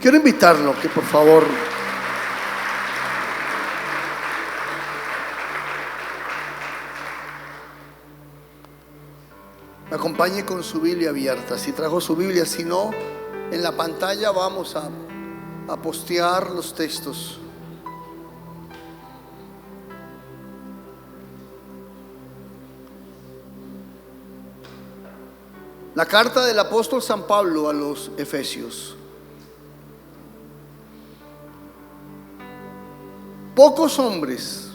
Quiero invitarlo que por favor me acompañe con su Biblia abierta. Si trajo su Biblia, si no, en la pantalla vamos a postear los textos. La carta del apóstol San Pablo a los Efesios. Pocos hombres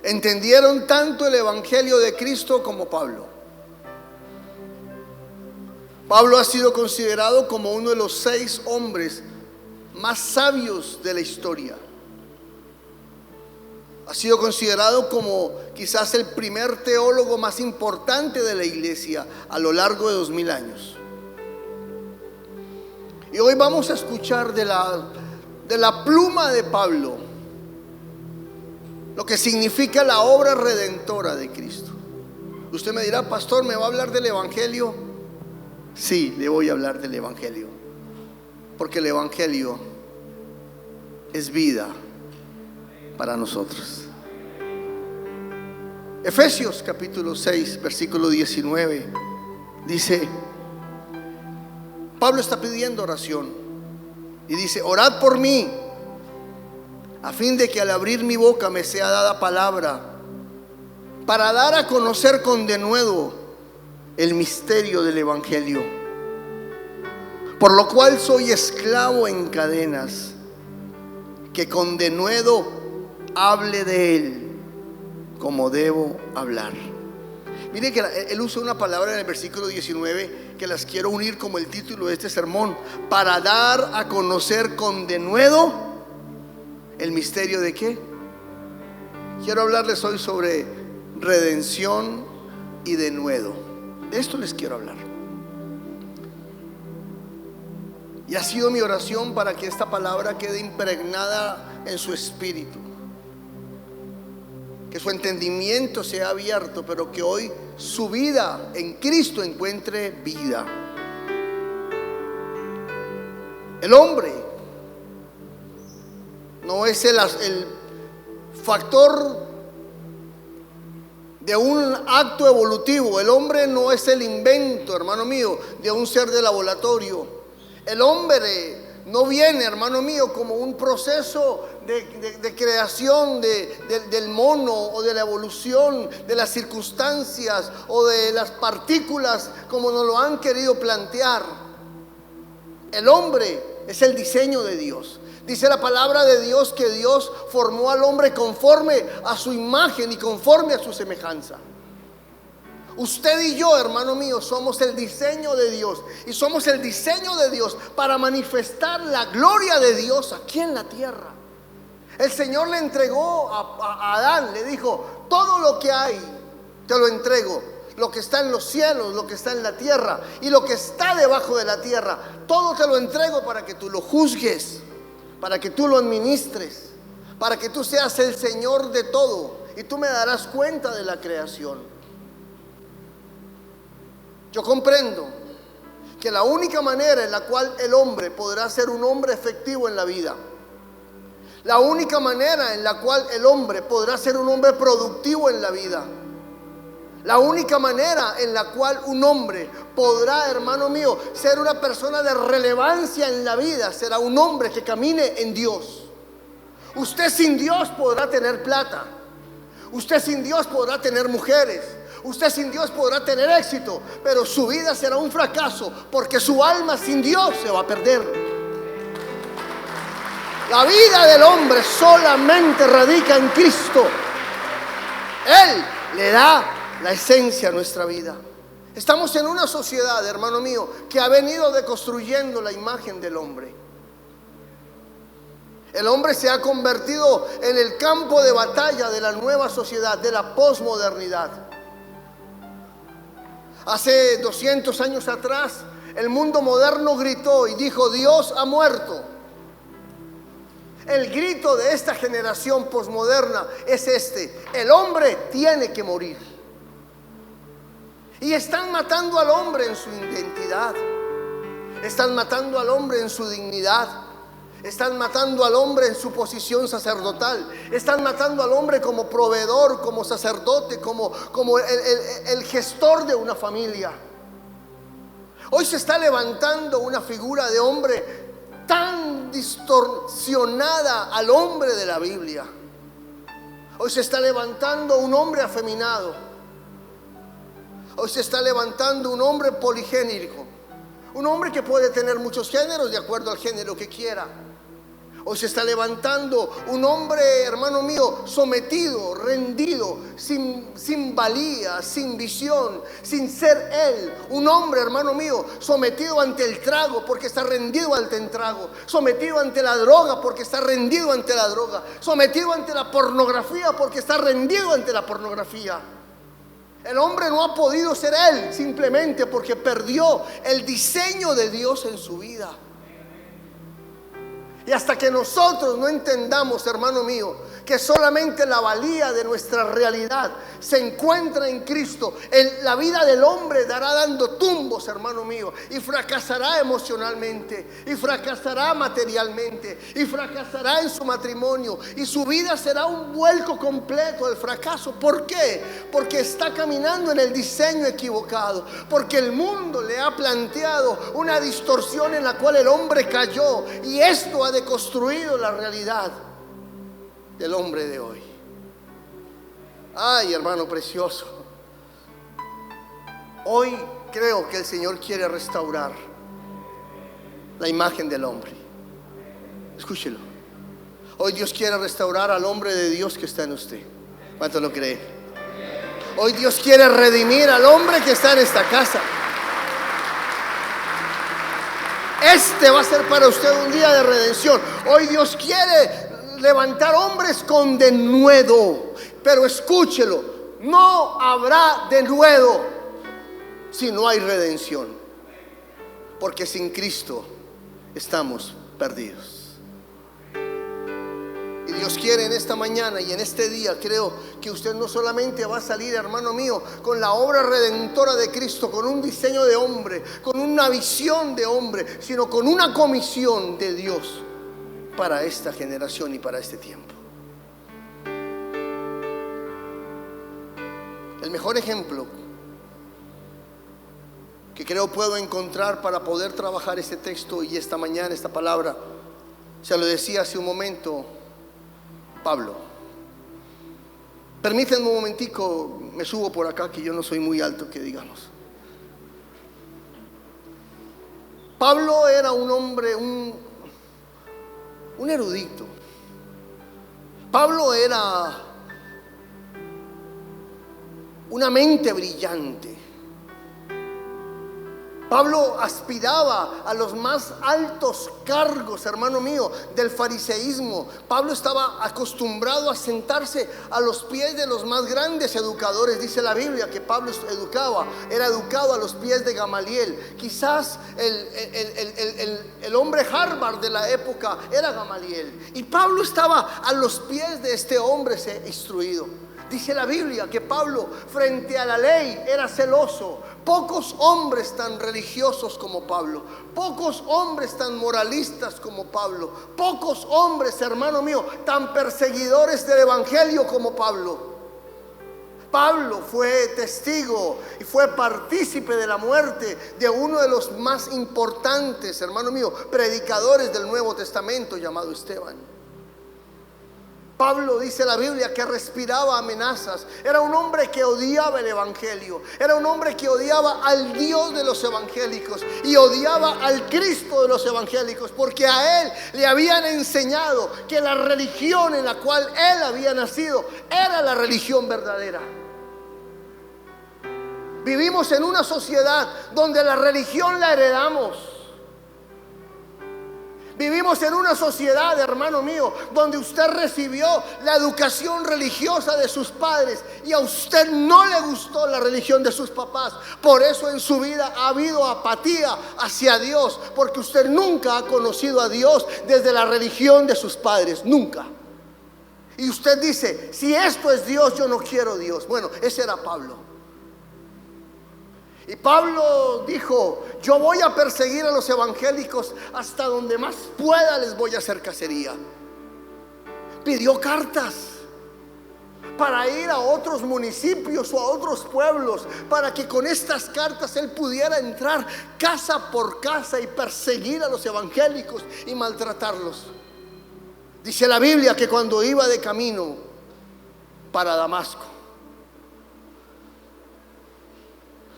entendieron tanto el evangelio de Cristo como Pablo. Pablo ha sido considerado como uno de los 6 hombres más sabios de la historia. Ha sido considerado como quizás el primer teólogo más importante de la iglesia a lo largo de 2000 años. Y hoy vamos a escuchar de la pluma de Pablo lo que significa la obra redentora de Cristo. Usted me dirá: pastor, ¿me va a hablar del evangelio? Sí, le voy a hablar del evangelio, porque el evangelio es vida para nosotros. Efesios capítulo 6 versículo 19 dice: Pablo está pidiendo oración y dice: orad por mí, a fin de que al abrir mi boca me sea dada palabra para dar a conocer con denuedo el misterio del evangelio, por lo cual soy esclavo en cadenas, que con denuedo hable de él como debo hablar. Mire que él usa una palabra en el versículo 19 que las quiero unir como el título de este sermón: para dar a conocer con denuedo el misterio de ¿qué? Quiero hablarles hoy sobre redención y denuedo. De esto les quiero hablar. Y ha sido mi oración para que esta palabra quede impregnada en su espíritu, que su entendimiento sea abierto, pero que hoy su vida en Cristo encuentre vida. El hombre no es el factor de un acto evolutivo. El hombre no es el invento, hermano mío, de un ser de laboratorio. El hombre no viene, hermano mío, como un proceso de creación del mono, o de la evolución de las circunstancias o de las partículas, como nos lo han querido plantear. El hombre es el diseño de Dios. Dice la palabra de Dios que Dios formó al hombre conforme a su imagen y conforme a su semejanza. Usted y yo, hermano mío, somos el diseño de Dios, y somos el diseño de Dios para manifestar la gloria de Dios aquí en la tierra. El Señor le entregó a Adán, le dijo: todo lo que hay te lo entrego, lo que está en los cielos, lo que está en la tierra y lo que está debajo de la tierra, todo te lo entrego para que tú lo juzgues, para que tú lo administres, para que tú seas el Señor de todo, y tú me darás cuenta de la creación. Yo comprendo que la única manera en la cual el hombre podrá ser un hombre efectivo en la vida, la única manera en la cual el hombre podrá ser un hombre productivo en la vida, la única manera en la cual un hombre podrá, hermano mío, ser una persona de relevancia en la vida, será un hombre que camine en Dios. Usted sin Dios podrá tener plata, usted sin Dios podrá tener mujeres, usted sin Dios podrá tener éxito, pero su vida será un fracaso, porque su alma sin Dios se va a perder. La vida del hombre solamente radica en Cristo. Él le da la esencia a nuestra vida. Estamos en una sociedad, hermano mío, que ha venido deconstruyendo la imagen del hombre. El hombre se ha convertido en el campo de batalla de la nueva sociedad, de la posmodernidad. Hace 200 años atrás, el mundo moderno gritó y dijo: Dios ha muerto. El grito de esta generación posmoderna es este: el hombre tiene que morir. Y están matando al hombre en su identidad. Están matando al hombre en su dignidad. Están matando al hombre en su posición sacerdotal. Están matando al hombre como proveedor, como sacerdote, como el gestor de una familia. Hoy se está levantando una figura de hombre tan distorsionada al hombre de la Biblia. Hoy se está levantando un hombre afeminado. Hoy se está levantando un hombre poligénico. Un hombre que puede tener muchos géneros de acuerdo al género que quiera. Hoy se está levantando un hombre, hermano mío, sometido, rendido, sin valía, sin visión, sin ser él. Un hombre, hermano mío, sometido ante el trago porque está rendido ante el trago. Sometido ante la droga porque está rendido ante la droga. Sometido ante la pornografía porque está rendido ante la pornografía. El hombre no ha podido ser él simplemente porque perdió el diseño de Dios en su vida. Y hasta que nosotros no entendamos, hermano mío, que solamente la valía de nuestra realidad se encuentra en Cristo, la vida del hombre dará dando tumbos, hermano mío, y fracasará emocionalmente, y fracasará materialmente, y fracasará en su matrimonio, y su vida será un vuelco completo al fracaso. ¿Por qué? Porque está caminando en el diseño equivocado, porque el mundo le ha planteado una distorsión en la cual el hombre cayó, y esto ha deconstruido la realidad del hombre de hoy. Ay, hermano precioso, hoy creo que el Señor quiere restaurar la imagen del hombre. Escúchelo. Hoy Dios quiere restaurar al hombre de Dios que está en usted. ¿Cuánto lo cree? Hoy Dios quiere redimir al hombre que está en esta casa. Este va a ser para usted un día de redención. Hoy Dios quiere levantar hombres con denuedo. Pero escúchelo, no habrá denuedo si no hay redención. Porque sin Cristo estamos perdidos. Y Dios quiere en esta mañana y en este día, creo que usted no solamente va a salir, hermano mío, con la obra redentora de Cristo, con un diseño de hombre, con una visión de hombre, sino con una comisión de Dios para esta generación y para este tiempo. El mejor ejemplo que creo puedo encontrar para poder trabajar este texto y esta mañana, esta palabra, se lo decía hace un momento Pablo. Permítanme un momentico, me subo por acá, que yo no soy muy alto, que digamos. Pablo era un hombre, un erudito. Pablo era una mente brillante. Pablo aspiraba a los más altos cargos, hermano mío, del fariseísmo. Pablo estaba acostumbrado a sentarse a los pies de los más grandes educadores. Dice la Biblia que Pablo era educado a los pies de Gamaliel. Quizás el hombre Harvard de la época era Gamaliel. Y Pablo estaba a los pies de este hombre instruido. Dice la Biblia que Pablo frente a la ley era celoso. Pocos hombres tan religiosos como Pablo, pocos hombres tan moralistas como Pablo, pocos hombres, hermano mío, tan perseguidores del evangelio como Pablo. Pablo fue testigo y fue partícipe de la muerte de uno de los más importantes, hermano mío, predicadores del Nuevo Testamento, llamado Esteban. Pablo, dice la Biblia, que respiraba amenazas. Era un hombre que odiaba el evangelio. Era un hombre que odiaba al Dios de los evangélicos y odiaba al Cristo de los evangélicos, porque a él le habían enseñado que la religión en la cual él había nacido era la religión verdadera. Vivimos en una sociedad donde la religión la heredamos. Vivimos en una sociedad, hermano mío, donde usted recibió la educación religiosa de sus padres y a usted no le gustó la religión de sus papás. Por eso en su vida ha habido apatía hacia Dios, porque usted nunca ha conocido a Dios desde la religión de sus padres, nunca. Y usted dice, si esto es Dios, yo no quiero Dios. Bueno, ese era Pablo. Y Pablo dijo: yo voy a perseguir a los evangélicos hasta donde más pueda, les voy a hacer cacería. Pidió cartas para ir a otros municipios o a otros pueblos, para que con estas cartas él pudiera entrar casa por casa y perseguir a los evangélicos y maltratarlos. Dice la Biblia que cuando iba de camino para Damasco,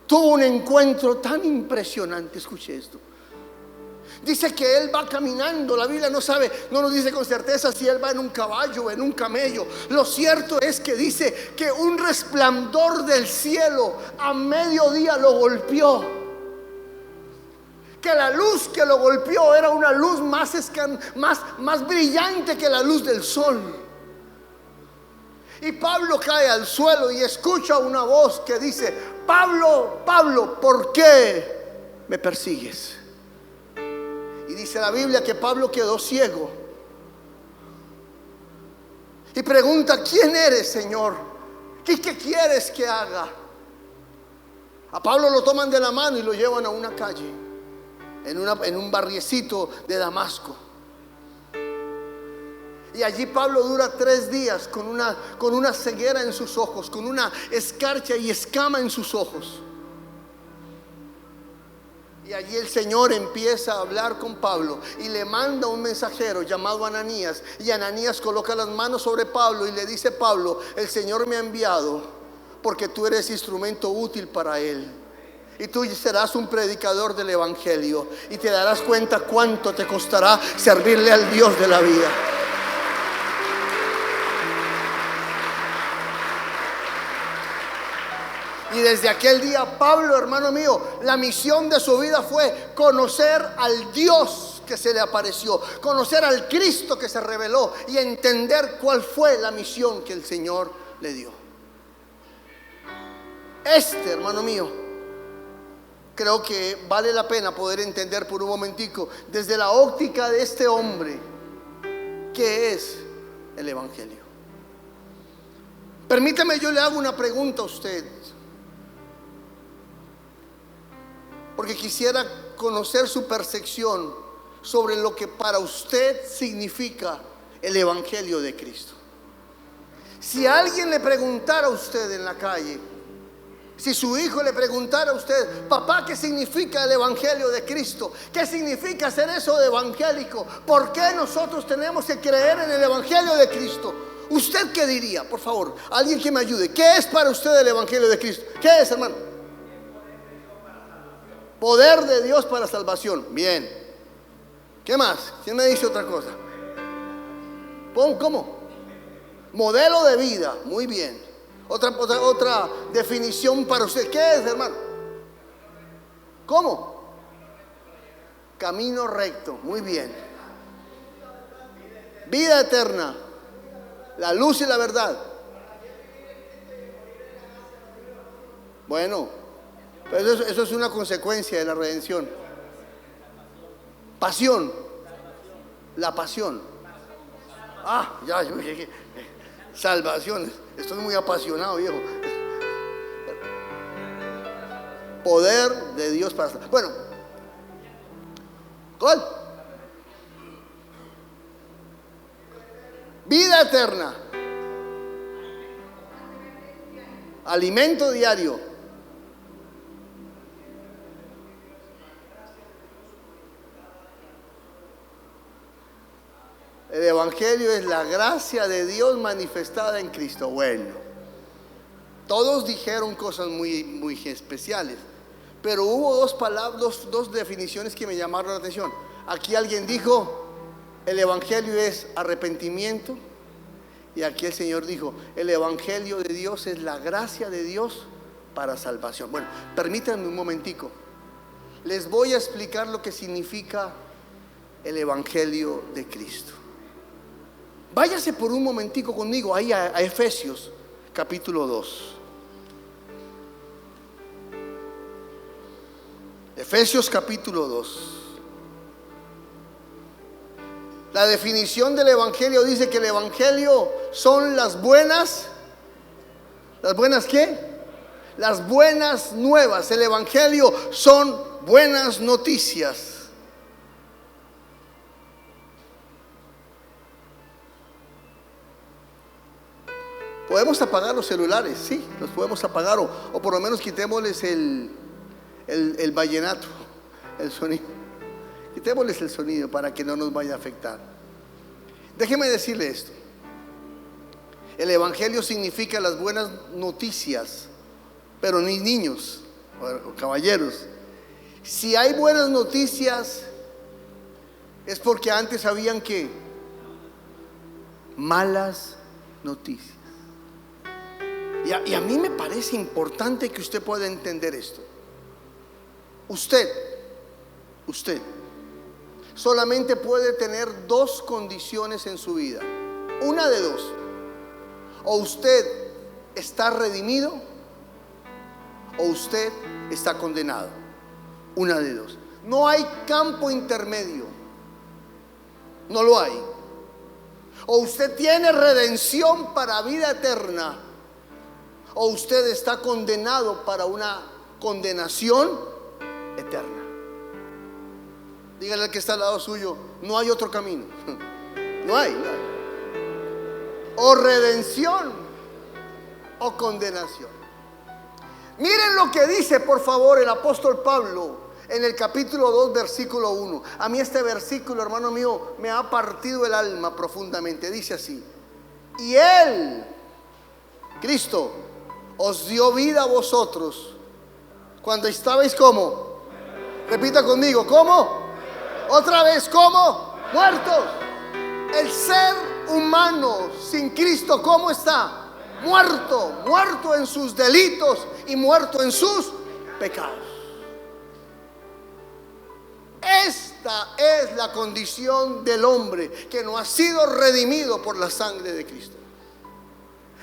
tuvo un encuentro tan impresionante. Escuche esto. Dice que él va caminando. La Biblia no nos dice con certeza si él va en un caballo o en un camello. Lo cierto es que dice que un resplandor del cielo a mediodía lo golpeó. Que la luz que lo golpeó era una luz más brillante que la luz del sol. Y Pablo cae al suelo y escucha una voz que dice: Pablo, Pablo, ¿por qué me persigues? Y dice la Biblia que Pablo quedó ciego y pregunta: ¿quién eres, Señor? ¿Qué quieres que haga? A Pablo lo toman de la mano y lo llevan a una calle, en un barriecito de Damasco. Y allí Pablo dura 3 días con una ceguera en sus ojos, con una escarcha y escama en sus ojos. Y allí el Señor empieza a hablar con Pablo y le manda un mensajero llamado Ananías. Y Ananías coloca las manos sobre Pablo y le dice: Pablo, el Señor me ha enviado porque tú eres instrumento útil para Él. Y tú serás un predicador del Evangelio y te darás cuenta cuánto te costará servirle al Dios de la vida. Y desde aquel día Pablo, hermano mío, la misión de su vida fue conocer al Dios que se le apareció, conocer al Cristo que se reveló y entender cuál fue la misión que el Señor le dio. Hermano mío, creo que vale la pena poder entender por un momentico, desde la óptica de este hombre, qué es el Evangelio. Permítame, yo le hago una pregunta a usted, porque quisiera conocer su percepción sobre lo que para usted significa el Evangelio de Cristo. Si alguien le preguntara a usted en la calle, si su hijo le preguntara a usted: papá, ¿qué significa el Evangelio de Cristo? ¿Qué significa ser eso de evangélico? ¿Por qué nosotros tenemos que creer en el Evangelio de Cristo? ¿Usted qué diría? Por favor, alguien que me ayude. ¿Qué es para usted el Evangelio de Cristo? ¿Qué es, hermano? Poder de Dios para salvación. Bien. ¿Qué más? ¿Quién me dice otra cosa? ¿Cómo? Modelo de vida. Muy bien. Otra definición para usted. ¿Qué es, hermano? ¿Cómo? Camino recto. Muy bien. Vida eterna. La luz y la verdad. Bueno, eso es una consecuencia de la redención. Pasión. La pasión. Ya, yo dije, salvación. Estoy muy apasionado, viejo. Poder de Dios para... Bueno, ¿cuál? Vida eterna. Alimento diario. El Evangelio es la gracia de Dios manifestada en Cristo. Bueno, todos dijeron cosas muy especiales, pero hubo dos definiciones que me llamaron la atención. Aquí alguien dijo: el Evangelio es arrepentimiento. Y aquí el Señor dijo: el Evangelio de Dios es la gracia de Dios para salvación. Bueno, permítanme un momentico. Les voy a explicar lo que significa el Evangelio de Cristo. Váyase por un momentico conmigo ahí a Efesios capítulo 2. Efesios capítulo 2. La definición del Evangelio dice que el Evangelio son las buenas. ¿Las buenas qué? Las buenas nuevas, el evangelio son buenas noticias. Podemos apagar los celulares, sí, los podemos apagar, o por lo menos quitémosles el vallenato, el sonido. Quitémosles el sonido para que no nos vaya a afectar. Déjeme decirle esto. El evangelio significa las buenas noticias, pero ni niños o caballeros. Si hay buenas noticias, es porque antes habían que malas noticias. Y a mí me parece importante que usted pueda entender esto. Usted solamente puede tener dos condiciones en su vida. Una de dos: o usted está redimido o usted está condenado. Una de dos. No hay campo intermedio. No lo hay. O usted tiene redención para vida eterna, o usted está condenado para una condenación eterna. Dígale al que está al lado suyo: no hay otro camino. No hay. O redención o condenación. Miren lo que dice, por favor, el apóstol Pablo en el capítulo 2, versículo 1. A mí este versículo, hermano mío, me ha partido el alma profundamente. Dice así: y Él, Cristo, os dio vida a vosotros cuando estabais ¿cómo? Repita conmigo: ¿cómo? Otra vez: ¿cómo? Muertos. El ser humano sin Cristo, ¿cómo está? Muerto. Muerto en sus delitos y muerto en sus pecados. Esta es la condición del hombre que no ha sido redimido por la sangre de Cristo.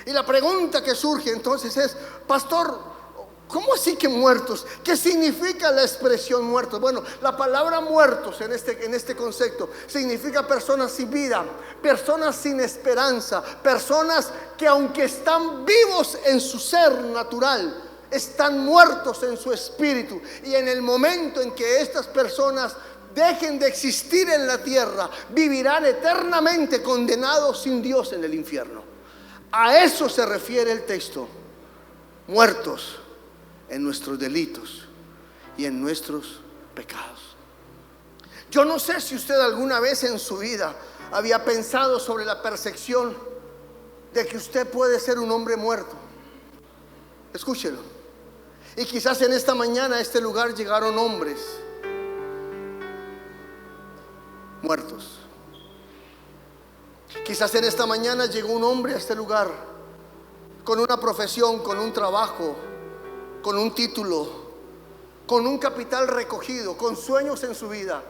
Y la pregunta que surge entonces es: pastor, ¿cómo así que muertos? ¿Qué significa la expresión muertos? Bueno, la palabra muertos en este concepto significa personas sin vida, personas sin esperanza, personas que aunque están vivos en su ser natural, están muertos en su espíritu. Y en el momento en que estas personas dejen de existir en la tierra, vivirán eternamente condenados sin Dios en el infierno. A eso se refiere el texto: muertos en nuestros delitos y en nuestros pecados. Yo no sé si usted alguna vez en su vida había pensado sobre la percepción de que usted puede ser un hombre muerto. Escúchelo. Y quizás en esta mañana a este lugar llegaron hombres muertos. Quizás en esta mañana llegó un hombre a este lugar con una profesión, con un trabajo, con un título, con un capital recogido, con sueños en su vida.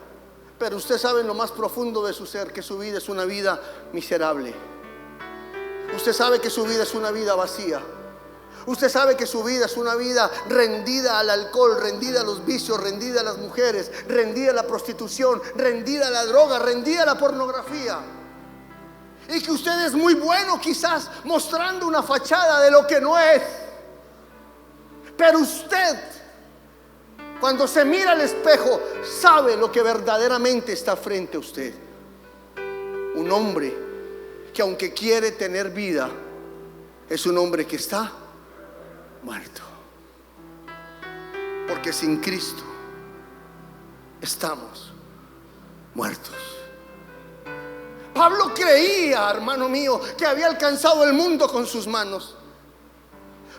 Pero usted sabe en lo más profundo de su ser que su vida es una vida miserable. Usted sabe que su vida es una vida vacía. Usted sabe que su vida es una vida rendida al alcohol, rendida a los vicios, rendida a las mujeres, rendida a la prostitución, rendida a la droga, rendida a la pornografía. Y que usted es muy bueno quizás mostrando una fachada de lo que no es. Pero usted, cuando se mira al espejo, sabe lo que verdaderamente está frente a usted. Un hombre que aunque quiere tener vida, es un hombre que está muerto. Porque sin Cristo estamos muertos. Pablo creía, hermano mío, que había alcanzado el mundo con sus manos.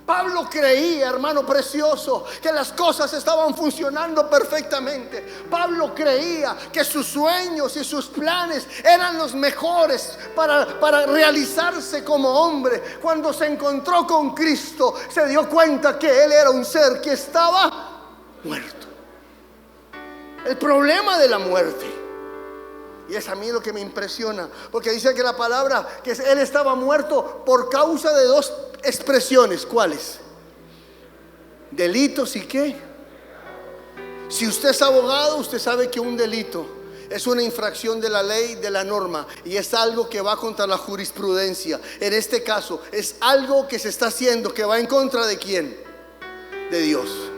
Pablo creía, hermano precioso, que las cosas estaban funcionando perfectamente. Pablo creía que sus sueños y sus planes eran los mejores para realizarse como hombre. Cuando se encontró con Cristo, se dio cuenta que él era un ser que estaba muerto. El problema de la muerte, y es a mí lo que me impresiona, porque dice que la palabra, que él estaba muerto por causa de dos expresiones. ¿Cuáles? Delitos y qué. Si usted es abogado, usted sabe que un delito es una infracción de la ley, de la norma, y es algo que va contra la jurisprudencia. En este caso es algo que se está haciendo que va en contra de quién. de Dios.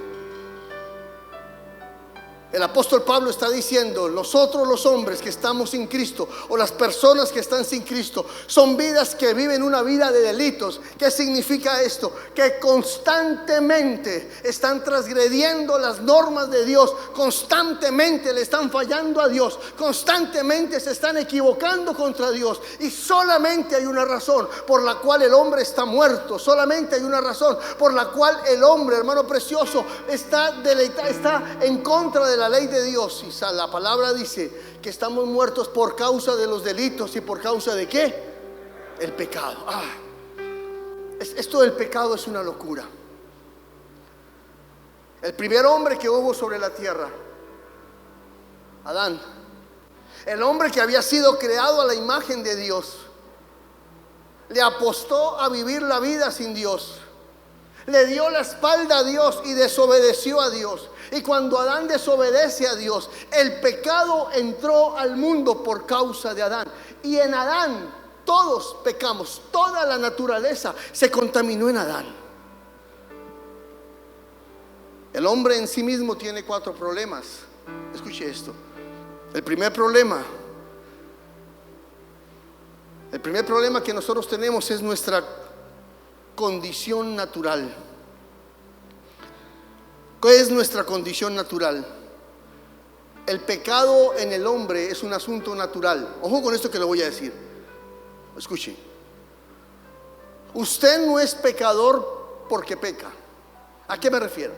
El apóstol Pablo está diciendo: nosotros los hombres que estamos sin Cristo, o las personas que están sin Cristo, son vidas que viven una vida de delitos. ¿Qué significa esto? Que constantemente están transgrediendo las normas de Dios, constantemente le están fallando a Dios, constantemente se están equivocando contra Dios. Y solamente hay una razón por la cual el hombre está muerto. Solamente hay una razón por la cual el hombre, hermano precioso, está en contra de la ley de Dios. Y la palabra dice que estamos muertos por causa de los delitos. ¿Y por causa de qué? El pecado. Esto del pecado es una locura. El primer hombre que hubo sobre la tierra, Adán, el hombre que había sido creado a la imagen de Dios, le apostó a vivir la vida sin Dios. Le dio la espalda a Dios y desobedeció a Dios. Y cuando Adán desobedece a Dios, el pecado entró al mundo por causa de Adán. Y en Adán todos pecamos. Toda la naturaleza se contaminó en Adán. El hombre en sí mismo tiene 4 problemas. Escuche esto. El primer problema que nosotros tenemos es nuestra condición natural. ¿Qué es nuestra condición natural? El pecado en el hombre es un asunto natural. Ojo con esto que le voy a decir. Escuche. Usted no es pecador porque peca. ¿A qué me refiero?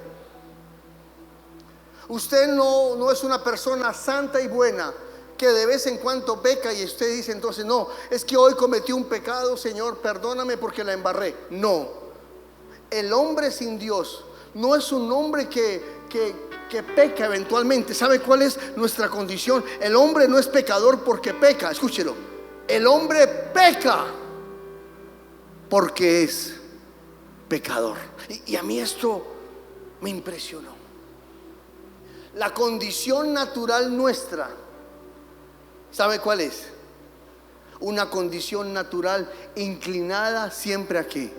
Usted no es una persona santa y buena que de vez en cuando peca y usted dice entonces: no, es que hoy cometí un pecado, Señor, perdóname porque la embarré. No, el hombre sin Dios no es un hombre que peca eventualmente. ¿Sabe cuál es nuestra condición? El hombre no es pecador porque peca. Escúchelo. El hombre peca porque es pecador. Y a mí esto me impresionó. La condición natural nuestra, ¿sabe cuál es? Una condición natural inclinada siempre ¿a qué?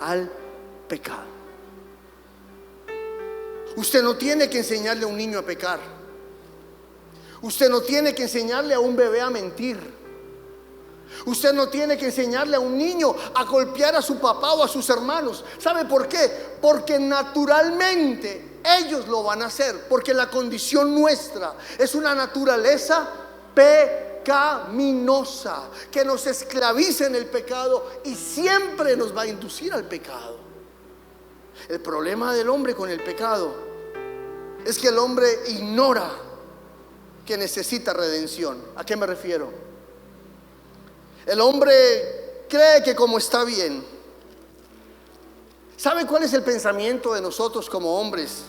Al pecado. Usted no tiene que enseñarle a un niño a pecar. Usted no tiene que enseñarle a un bebé a mentir. Usted no tiene que enseñarle a un niño a golpear a su papá o a sus hermanos. ¿Sabe por qué? Porque naturalmente ellos lo van a hacer. Porque la condición nuestra es una naturaleza pecaminosa que nos esclaviza en el pecado y siempre nos va a inducir al pecado. El problema del hombre con el pecado es que el hombre ignora que necesita redención. ¿A qué me refiero? El hombre cree que como está bien. ¿Sabe cuál es el pensamiento de nosotros como hombres?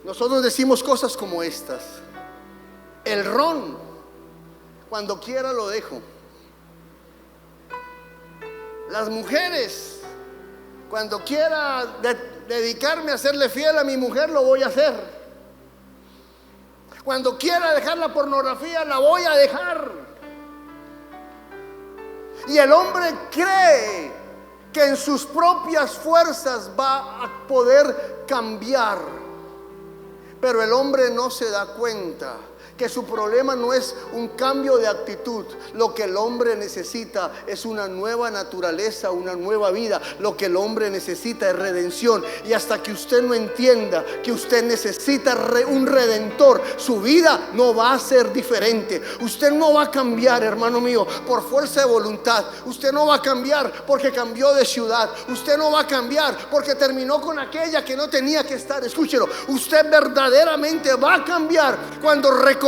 Nosotros decimos cosas como estas: el ron, cuando quiera lo dejo. Las mujeres, cuando quiera dedicarme a serle fiel a mi mujer, lo voy a hacer. Cuando quiera dejar la pornografía, la voy a dejar. Y el hombre cree que en sus propias fuerzas va a poder cambiar. Pero el hombre no se da cuenta que su problema no es un cambio de actitud. Lo que el hombre necesita es una nueva naturaleza, una nueva vida. Lo que el hombre necesita es redención. Y hasta que usted no entienda que usted necesita un redentor, su vida no va a ser diferente. Usted no va a cambiar, hermano mío, por fuerza de voluntad. Usted no va a cambiar porque cambió de ciudad. Usted no va a cambiar porque terminó con aquella que no tenía que estar. Escúchelo. Usted verdaderamente va a cambiar cuando reconozca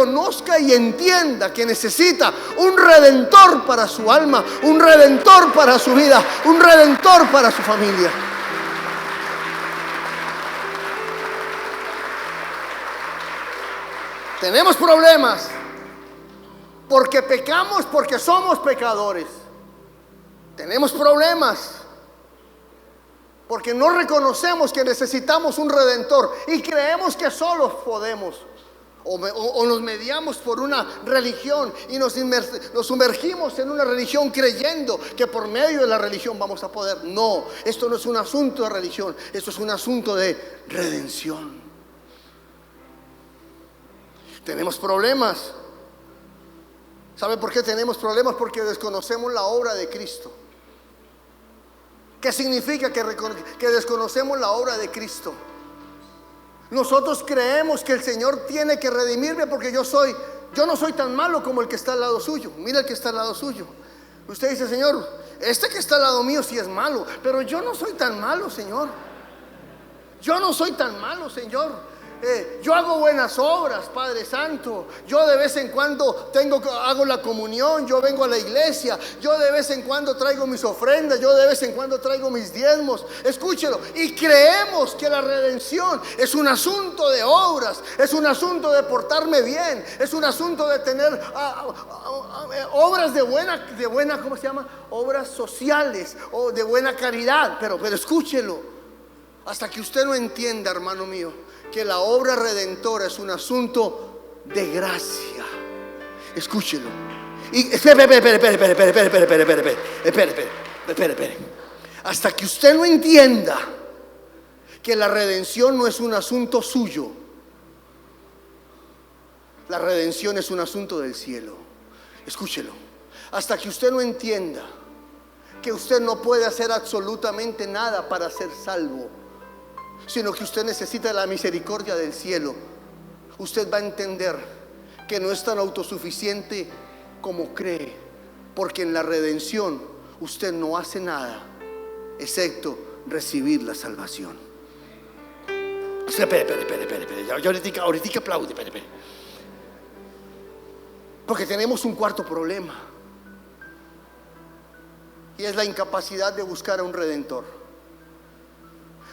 y entienda que necesita un redentor para su alma, un redentor para su vida, un redentor para su familia. Tenemos problemas porque pecamos, porque somos pecadores. Tenemos problemas porque no reconocemos que necesitamos un redentor y creemos que solos podemos. o nos mediamos por una religión y nos sumergimos en una religión creyendo que por medio de la religión vamos a poder. No, esto no es un asunto de religión, esto es un asunto de redención. Tenemos problemas. ¿Sabe por qué tenemos problemas? Porque desconocemos la obra de Cristo. ¿Qué significa que desconocemos la obra de Cristo? Nosotros creemos que el Señor tiene que redimirme porque yo no soy tan malo como el que está al lado suyo. Mira el que está al lado suyo. Usted dice: Señor, este que está al lado mío sí es malo, pero yo no soy tan malo, Señor. Yo no soy tan malo, Señor. Yo hago buenas obras, Padre Santo. Yo de vez en cuando hago la comunión. Yo vengo a la iglesia. Yo de vez en cuando traigo mis ofrendas. Yo de vez en cuando traigo mis diezmos. Escúchelo. Y creemos que la redención es un asunto de obras. Es un asunto de portarme bien. Es un asunto de tener obras de buena, ¿cómo se llama? Obras sociales o de buena caridad. Pero escúchelo. Hasta que usted no entienda, hermano mío, que la obra redentora es un asunto de gracia. Escúchelo. Y espere. Hasta que usted no entienda que la redención no es un asunto suyo. La redención es un asunto del cielo. Escúchelo. Hasta que usted no entienda que usted no puede hacer absolutamente nada para ser salvo, sino que usted necesita la misericordia del cielo, usted va a entender que no es tan autosuficiente como cree, porque en la redención usted no hace nada excepto recibir la salvación. Espere. Ya ahorita aplaude, espere. Porque tenemos un cuarto problema, y es la incapacidad de buscar a un redentor.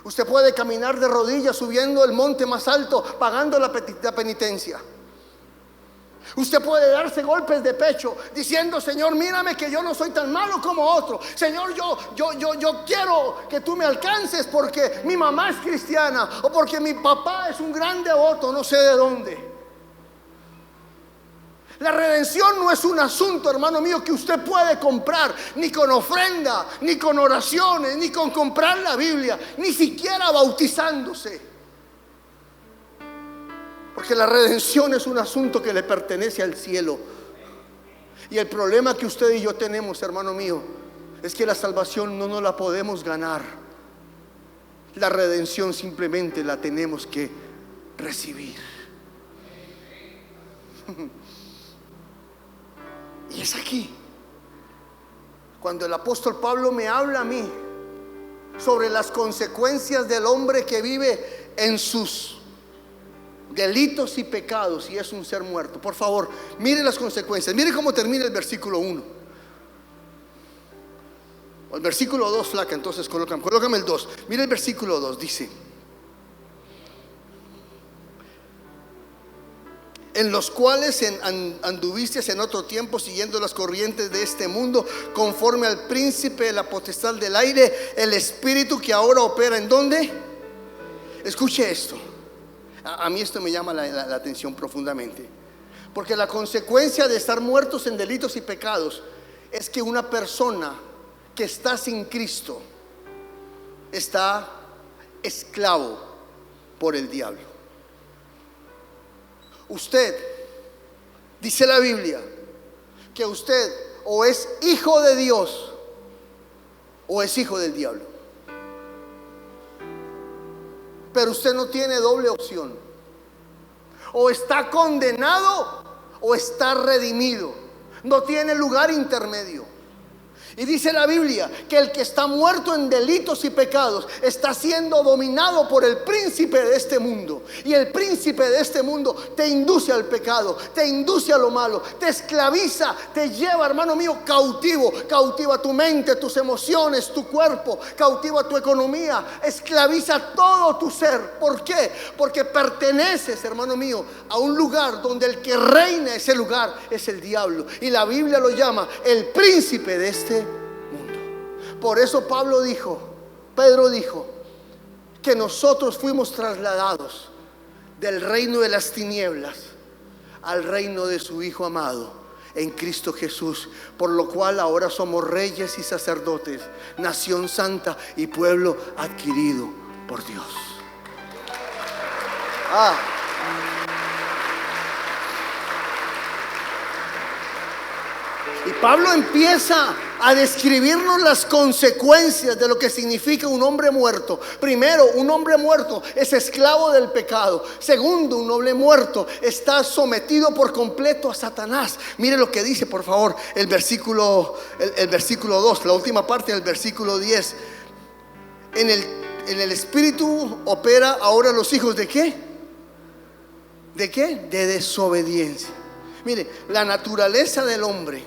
Usted puede caminar de rodillas subiendo el monte más alto, pagando la penitencia. Usted puede darse golpes de pecho diciendo: Señor, mírame que yo no soy tan malo como otro. Señor, yo quiero que tú me alcances porque mi mamá es cristiana o porque mi papá es un gran devoto, no sé de dónde. La redención no es un asunto, hermano mío, que usted puede comprar, ni con ofrenda, ni con oraciones, ni con comprar la Biblia, ni siquiera bautizándose. Porque la redención es un asunto que le pertenece al cielo. Y el problema que usted y yo tenemos, hermano mío, es que la salvación no nos la podemos ganar. La redención simplemente la tenemos que recibir. Y es aquí cuando el apóstol Pablo me habla a mí sobre las consecuencias del hombre que vive en sus delitos y pecados y es un ser muerto. Por favor, mire las consecuencias. Mire cómo termina el versículo 1. O el versículo 2, flaca, entonces colócame el 2. Mire el versículo 2, dice: en los cuales anduviste en otro tiempo siguiendo las corrientes de este mundo, conforme al príncipe de la potestad del aire, el espíritu que ahora opera ¿en dónde? Escuche esto. A mí esto me llama la atención profundamente, porque la consecuencia de estar muertos en delitos y pecados es que una persona que está sin Cristo está esclavo por el diablo. Usted, dice la Biblia, que usted o es hijo de Dios o es hijo del diablo. Pero usted no tiene doble opción. O está condenado o está redimido. No tiene lugar intermedio. Y dice la Biblia que el que está muerto en delitos y pecados está siendo dominado por el príncipe de este mundo. Y el príncipe de este mundo te induce al pecado, te induce a lo malo, te esclaviza, te lleva, hermano mío, cautivo. Cautiva tu mente, tus emociones, tu cuerpo, cautiva tu economía, esclaviza todo tu ser. ¿Por qué? Porque perteneces, hermano mío, a un lugar donde el que reina ese lugar es el diablo. Y la Biblia lo llama el príncipe de este mundo. Por eso Pedro dijo que nosotros fuimos trasladados del reino de las tinieblas al reino de su Hijo amado en Cristo Jesús, por lo cual ahora somos reyes y sacerdotes, nación santa y pueblo adquirido por Dios. Y Pablo empieza a describirnos las consecuencias de lo que significa un hombre muerto. Primero, un hombre muerto es esclavo del pecado. Segundo, un hombre muerto está sometido por completo a Satanás. Mire lo que dice, por favor, el versículo 2, la última parte del versículo 10. En el espíritu opera ahora los hijos ¿de qué? ¿De qué? De desobediencia. Mire, la naturaleza del hombre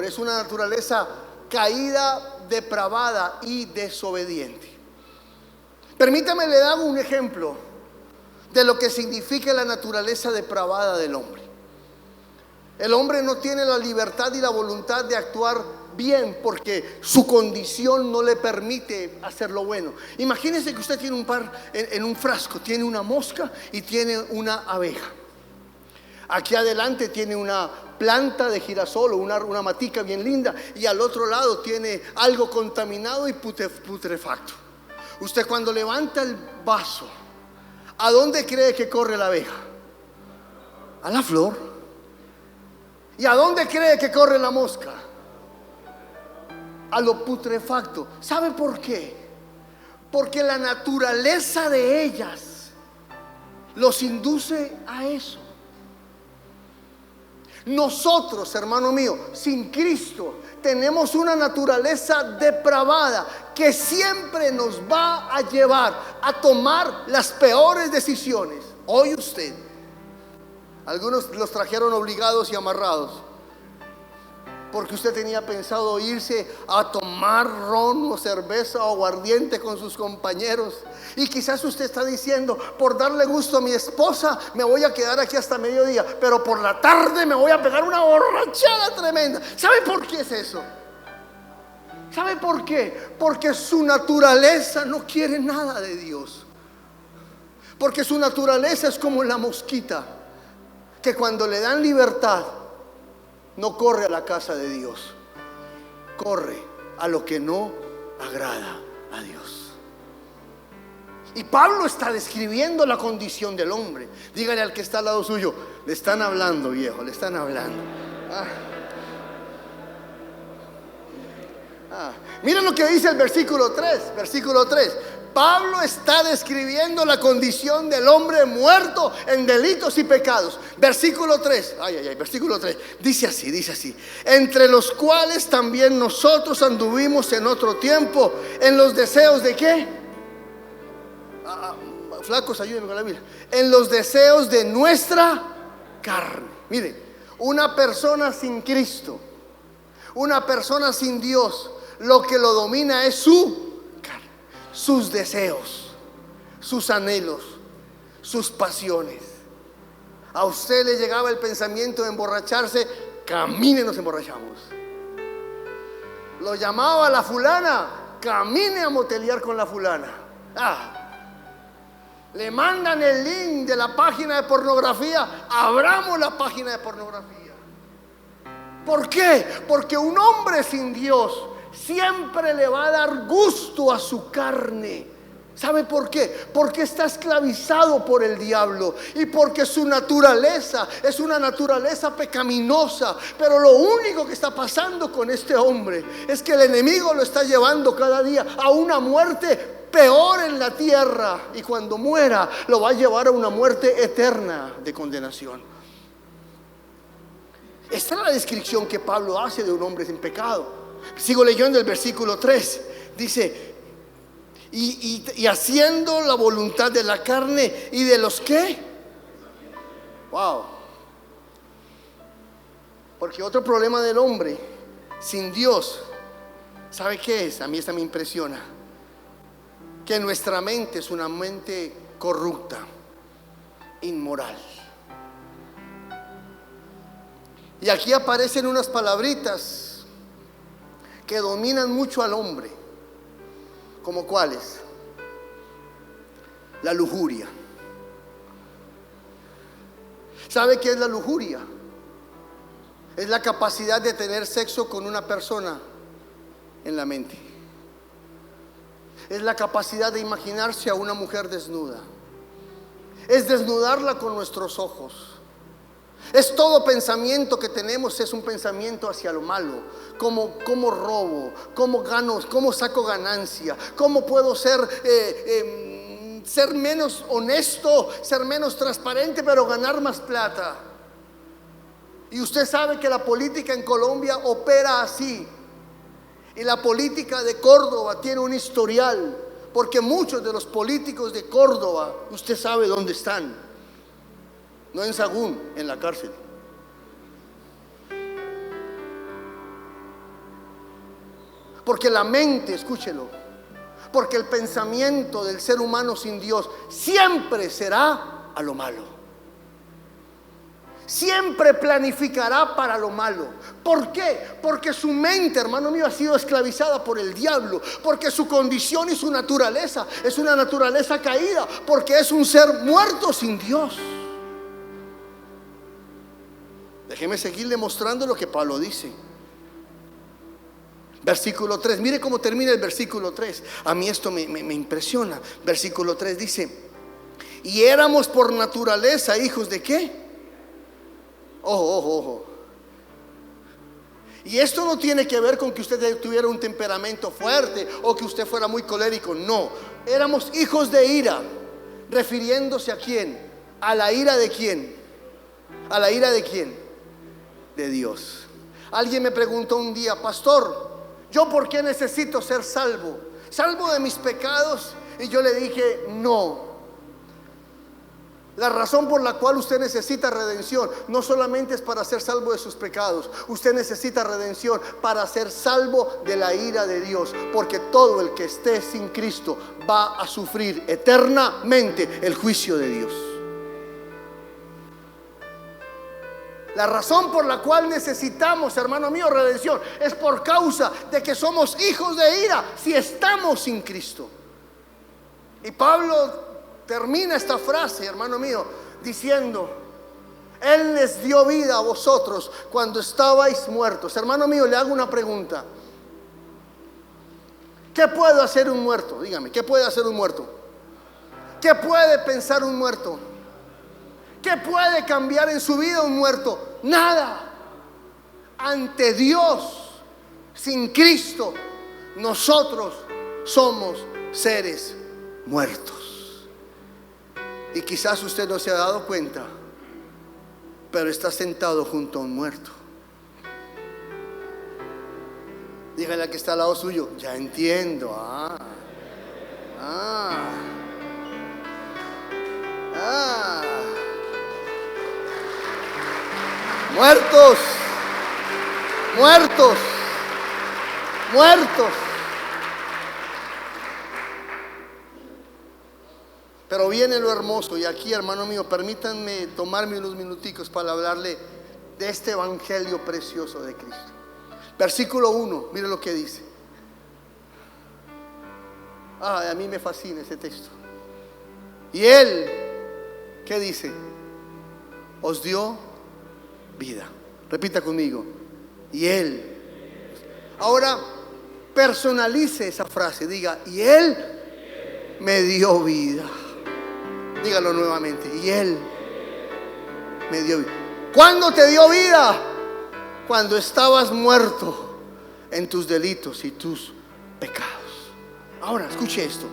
es una naturaleza caída, depravada y desobediente. Permítame le dar un ejemplo de lo que significa la naturaleza depravada del hombre. El hombre no tiene la libertad y la voluntad de actuar bien porque su condición no le permite hacer lo bueno. Imagínese que usted tiene en un frasco tiene una mosca y tiene una abeja. Aquí adelante tiene una planta de girasol o una matica bien linda, y al otro lado tiene algo contaminado y putrefacto. Usted cuando levanta el vaso, ¿a dónde cree que corre la abeja? A la flor. ¿Y a dónde cree que corre la mosca? A lo putrefacto. ¿Sabe por qué? Porque la naturaleza de ellas los induce a eso. Nosotros, hermano mío, sin Cristo tenemos una naturaleza depravada que siempre nos va a llevar a tomar las peores decisiones. Hoy usted, algunos los trajeron obligados y amarrados porque usted tenía pensado irse a tomar ron o cerveza o aguardiente con sus compañeros, y quizás usted está diciendo: por darle gusto a mi esposa me voy a quedar aquí hasta mediodía, pero por la tarde me voy a pegar una borrachada tremenda. ¿Sabe por qué es eso? ¿Sabe por qué? Porque su naturaleza no quiere nada de Dios. Porque su naturaleza es como la mosquita, que cuando le dan libertad no corre a la casa de Dios, corre a lo que no agrada a Dios. Y Pablo está describiendo la condición del hombre. Dígale al que está al lado suyo: le están hablando, viejo, le están hablando. Miren lo que dice el versículo 3. Versículo 3. Pablo está describiendo la condición del hombre muerto en delitos y pecados. Versículo 3. Versículo 3. Dice así: entre los cuales también nosotros anduvimos en otro tiempo en los deseos de ¿qué? Flacos, ayúdenme con la Biblia. En los deseos de nuestra carne. Mire, una persona sin Cristo, una persona sin Dios, lo que lo domina es su carne, sus deseos, sus anhelos, sus pasiones. A usted le llegaba el pensamiento de emborracharse, camine, nos emborrachamos. Lo llamaba la fulana, camine a motelear con la fulana. Le mandan el link de la página de pornografía, abramos la página de pornografía. ¿Por qué? Porque un hombre sin Dios siempre le va a dar gusto a su carne. ¿Sabe por qué? Porque está esclavizado por el diablo y porque su naturaleza es una naturaleza pecaminosa. Pero lo único que está pasando con este hombre es que el enemigo lo está llevando cada día a una muerte peor en la tierra, y cuando muera lo va a llevar a una muerte eterna de condenación. Esta es la descripción que Pablo hace de un hombre sin pecado. Sigo leyendo el versículo 3. Dice: y haciendo la voluntad de la carne y de los ¿qué? Wow. Porque otro problema del hombre sin Dios, ¿sabe qué es? A mí esta me impresiona. Que nuestra mente es una mente corrupta, inmoral. Y aquí aparecen unas palabritas que dominan mucho al hombre. ¿Como cuáles? La lujuria, ¿Sabe qué es la lujuria? Es la capacidad de tener sexo con una persona en la mente. Es la capacidad de imaginarse a una mujer desnuda. Es desnudarla con nuestros ojos. Es todo pensamiento que tenemos, es un pensamiento hacia lo malo. ¿Cómo robo? ¿Cómo gano? ¿Cómo saco ganancia? ¿Cómo puedo ser menos honesto, ser menos transparente, pero ganar más plata? Y usted sabe que la política en Colombia opera así. Y la política de Córdoba tiene un historial, porque muchos de los políticos de Córdoba, usted sabe dónde están. No en Sagún, en la cárcel. Porque la mente, escúchelo, porque el pensamiento del ser humano sin Dios siempre será a lo malo. Siempre planificará para lo malo. ¿Por qué? Porque su mente, hermano mío, ha sido esclavizada por el diablo. Porque su condición y su naturaleza es una naturaleza caída. Porque es un ser muerto sin Dios. Déjeme seguir demostrando lo que Pablo dice. Versículo 3, mire cómo termina el versículo 3. A mí esto me impresiona. Versículo 3 dice: y éramos por naturaleza hijos de ¿qué? Ojo. Y esto no tiene que ver con que usted tuviera un temperamento fuerte o que usted fuera muy colérico. No, éramos hijos de ira. Refiriéndose a quién? A la ira de quién. ¿A la ira de quién? De Dios. Alguien me preguntó un día: pastor, ¿yo por qué necesito ser salvo? ¿Salvo de mis pecados? Y yo le dije: no. La razón por la cual usted necesita redención no solamente es para ser salvo de sus pecados. Usted necesita redención para ser salvo de la ira de Dios. Porque todo el que esté sin Cristo va a sufrir eternamente el juicio de Dios. La razón por la cual necesitamos, hermano mío, redención es por causa de que somos hijos de ira si estamos sin Cristo. Y Pablo termina esta frase, hermano mío, diciendo: Él les dio vida a vosotros cuando estabais muertos. Hermano mío, le hago una pregunta. ¿Qué puede hacer un muerto? Dígame, ¿qué puede hacer un muerto? ¿Qué puede pensar un muerto? ¿Qué puede cambiar en su vida un muerto? Nada. Ante Dios, sin Cristo, nosotros somos seres muertos. Y quizás usted no se ha dado cuenta, pero está sentado junto a un muerto. Dígale al que está al lado suyo: ya entiendo. Muertos. Pero viene lo hermoso. Y aquí, hermano mío, permítanme tomarme unos minuticos para hablarle de este evangelio precioso de Cristo. Versículo 1, mire lo que dice. A mí me fascina ese texto. Y Él, ¿qué dice? Os dio vida. Repita conmigo: y Él. Ahora personalice esa frase. Diga: y Él me dio vida. Dígalo nuevamente: y Él me dio vida. ¿Cuándo te dio vida? Cuando estabas muerto en tus delitos y tus pecados. Ahora, escuche esto.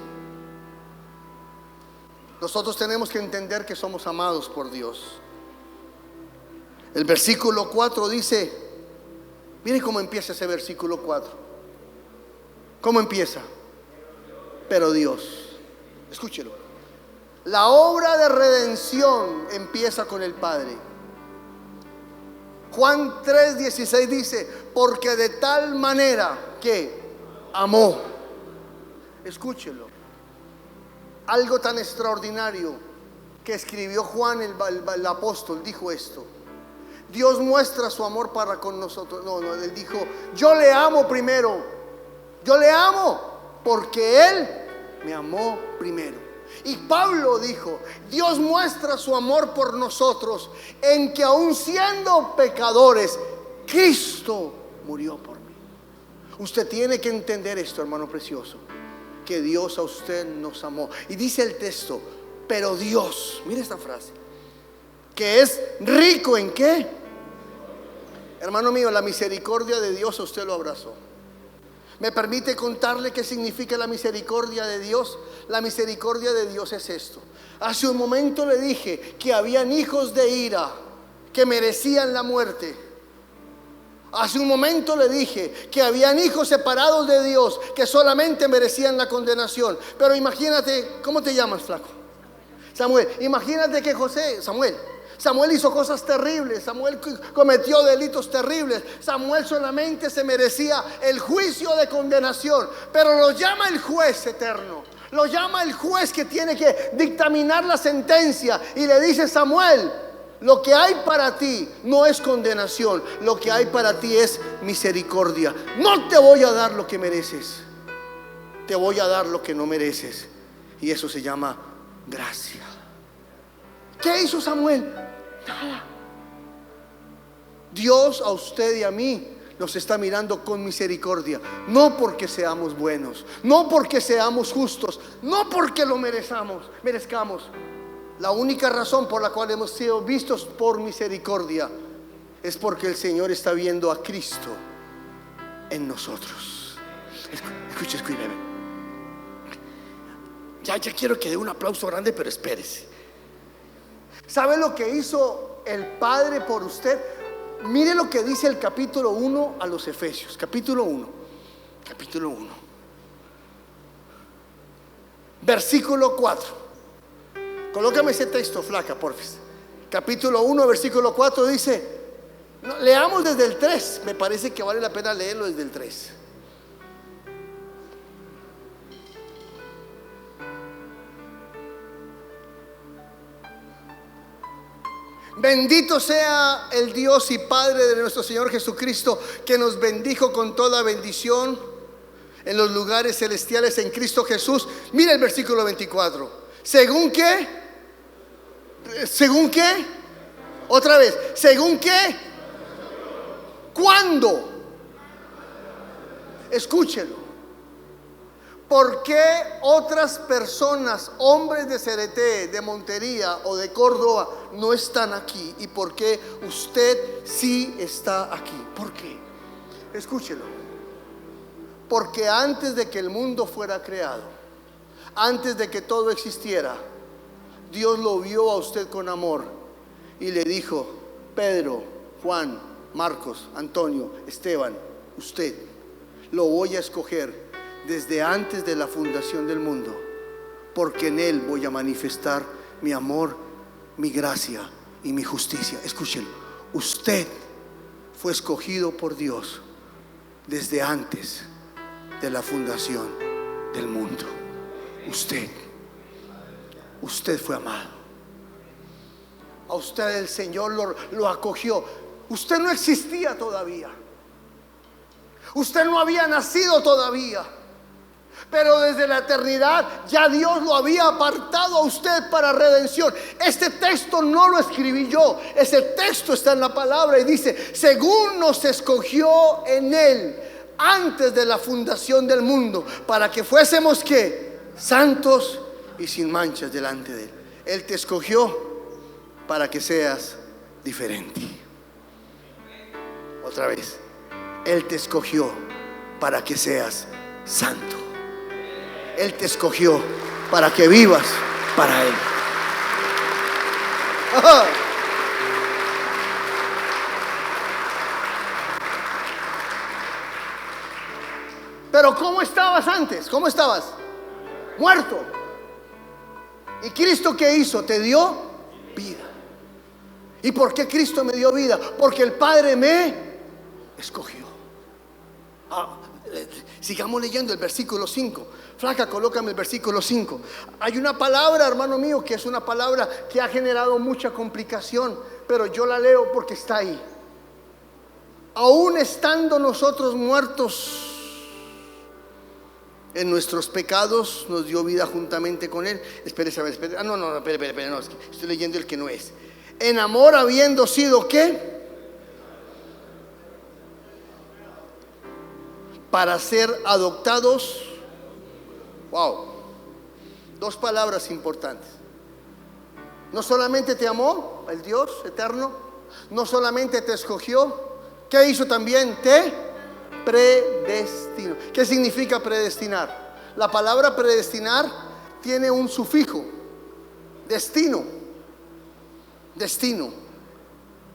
Nosotros tenemos que entender que somos amados por Dios. El versículo 4 dice, miren cómo empieza ese versículo 4. ¿Cómo empieza? Pero Dios, escúchelo. La obra de redención empieza con el Padre. Juan 3:16 dice: porque de tal manera que amó. Escúchelo. Algo tan extraordinario que escribió Juan el apóstol dijo esto: Dios muestra su amor para con nosotros. No, él dijo: yo le amo primero. Yo le amo porque Él me amó primero. Y Pablo dijo: Dios muestra su amor por nosotros en que aun siendo pecadores, Cristo murió por mí. Usted tiene que entender esto, hermano precioso, que Dios a usted nos amó. Y dice el texto: pero Dios, mire esta frase, que es rico en ¿qué? Hermano mío, la misericordia de Dios a usted lo abrazó. ¿Me permite contarle qué significa la misericordia de Dios? La misericordia de Dios es esto. Hace un momento le dije que habían hijos de ira que merecían la muerte. Hace un momento le dije que habían hijos separados de Dios que solamente merecían la condenación. Pero imagínate, ¿cómo te llamas, flaco? Samuel. Imagínate que Samuel hizo cosas terribles, Samuel cometió delitos terribles. Samuel solamente se merecía el juicio de condenación, pero lo llama el juez eterno, lo llama el juez que tiene que dictaminar la sentencia, y le dice: Samuel, lo que hay para ti no es condenación, lo que hay para ti es misericordia. No te voy a dar lo que mereces, te voy a dar lo que no mereces, y eso se llama gracia. ¿Qué hizo Samuel? Nada. Dios a usted y a mí nos está mirando con misericordia, no porque seamos buenos, no porque seamos justos, no porque lo merezcamos. La única razón por la cual hemos sido vistos por misericordia es porque el Señor está viendo a Cristo en nosotros. Escúcheme. Ya quiero que dé un aplauso grande, pero espérese. ¿Sabe lo que hizo el Padre por usted? Mire lo que dice el capítulo 1 a los Efesios. Capítulo 1. Versículo 4. Colócame ese texto, flaca, porfis. Capítulo 1, versículo 4 dice, leamos desde el 3. Me parece que vale la pena leerlo desde el 3. Bendito sea el Dios y Padre de nuestro Señor Jesucristo, que nos bendijo con toda bendición en los lugares celestiales en Cristo Jesús. Mira el versículo 24. ¿Según qué? ¿Según qué? Otra vez. ¿Según qué? ¿Cuándo? Escúchelo. ¿Por qué otras personas, hombres de Cereté, de Montería o de Córdoba, no están aquí? ¿Y por qué usted sí está aquí? ¿Por qué? Escúchelo. Porque antes de que el mundo fuera creado, antes de que todo existiera, Dios lo vio a usted con amor y le dijo: Pedro, Juan, Marcos, Antonio, Esteban, usted lo voy a escoger desde antes de la fundación del mundo, porque en él voy a manifestar mi amor, mi gracia y mi justicia. Escúchenlo. Usted fue escogido por Dios desde antes de la fundación del mundo. Usted fue amado. A usted el Señor lo acogió. Usted no existía todavía, usted no había nacido todavía, pero desde la eternidad ya Dios lo había apartado a usted para redención. Este texto no lo escribí yo, ese texto está en la palabra y dice: según nos escogió en él antes de la fundación del mundo, para que fuésemos ¿qué? Santos y sin manchas delante de él. Él te escogió para que seas diferente. Otra vez, él te escogió para que seas santo. Él te escogió para que vivas para él. ¡Ajá! Pero ¿cómo estabas antes? ¿Cómo estabas? Muerto. ¿Y Cristo qué hizo? Te dio vida. ¿Y por qué Cristo me dio vida? Porque el Padre me escogió. Sigamos leyendo el versículo 5. Flaca, colócame el versículo 5. Hay una palabra, hermano mío, que es una palabra que ha generado mucha complicación, pero yo la leo porque está ahí. Aún estando nosotros muertos En nuestros pecados nos dio vida juntamente con Él. Espérese, a ver, espérese. Espere, no, es que estoy leyendo el que no es. En amor habiendo sido, ¿qué? Para ser adoptados. Wow. Dos palabras importantes. No solamente te amó el Dios eterno, no solamente te escogió, ¿qué hizo también? Te predestinó. ¿Qué significa predestinar? La palabra predestinar tiene un sufijo, destino, destino.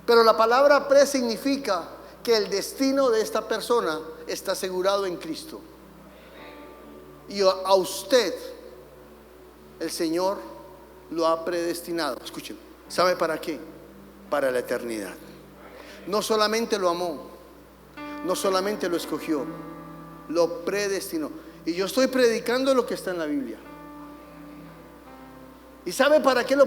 Pero la palabra pre significa que el destino de esta persona está asegurado en Cristo. Y a usted el Señor lo ha predestinado. Escuchen, ¿sabe para qué? Para la eternidad. No solamente lo amó, no solamente lo escogió, lo predestinó. Y yo estoy predicando lo que está en la Biblia. ¿Y sabe para qué lo